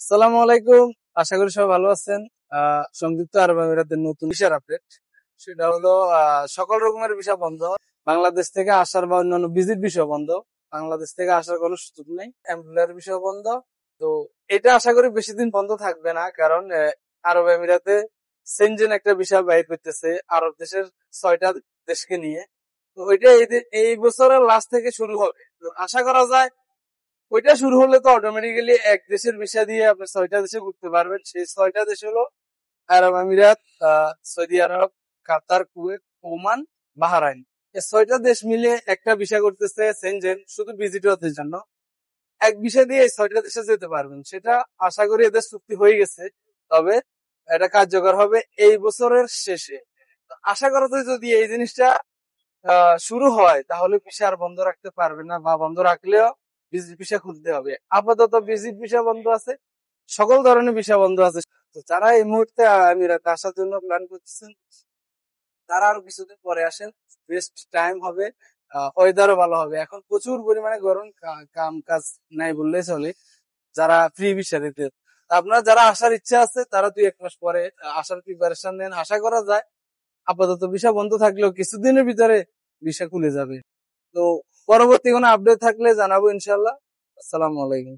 আসসালামু আলাইকুম। আশা করি সবাই ভালো আছেন। সংযুক্ত আরব আমিরাতের নতুন ভিসার আপডেট, সেটা হলো সকল রকমের ভিসা বন্ধ। বাংলাদেশ থেকে আসার বা অন্যান্য ভিজিট ভিসা বন্ধ। বাংলাদেশ থেকে আসার কোনো সুযোগ নেই। এমপ্লয়ার ভিসা বন্ধ। তো এটা আশা করি বেশি দিন বন্ধ থাকবে না, কারণ আরব আমিরাতে সেনজেন একটা ভিসা বাইর করতেছে আরব দেশের 6টা দেশকে নিয়ে। তো ওইটা এই বছরের লাস্ট থেকে শুরু হবে। তো আশা করা যায় ওইটা শুরু হলে তো অটোমেটিক্যালি এক দেশের ভিসা দিয়ে আপনি 6টা দেশে ঘুরতে পারবেন। সেই 6টা দেশ হলো আরব আমিরাত, সৌদি আরব, কাতার, কুয়েত, ওমান, বাহরাইন। এই 6টা দেশ মিলে একটা ভিসা করতেছে সেনজেন, শুধু ভিজিটরদের জন্য। এক ভিসা দিয়ে এই 6টা দেশে যেতে পারবেন। সেটা আশা করি এদের চুক্তি হয়ে গেছে, তবে এটা কার্যকর হবে এই বছরের শেষে। তো আশা করা যায় যদি এই জিনিসটা শুরু হয় তাহলে ভিসা আর বন্ধ রাখতে পারবে না, বা বন্ধ রাখলেও ভিজিট ভিসা খুলতে হবে। আপাতত ভিজিট ভিসা বন্ধ আছে, সকল ধরনের ভিসা বন্ধ আছে। তো যারা এই মুহূর্তে আমিরাতে আসার জন্য প্ল্যান করতেছেন তারা আরো কিছুদিন পরে আসেন, বেস্ট টাইম হবে। ওয়েদারও ভালো হবে। এখন প্রচুর পরিমাণে গরম, কাম কাজ নাই বললেই চলে যারা ফ্রি ভিসা দিতে। আপনারা যারা আসার ইচ্ছা আছে তারা 2-1 মাস পরে আসার প্রিপারেশন নেন। আশা করা যায় আপাতত ভিসা বন্ধ থাকলেও কিছুদিনের ভিতরে ভিসা খুলে যাবে। তো পরবর্তী কোনো আপডেট থাকলে জানাবো ইনশাল্লাহ। আসসালামু আলাইকুম।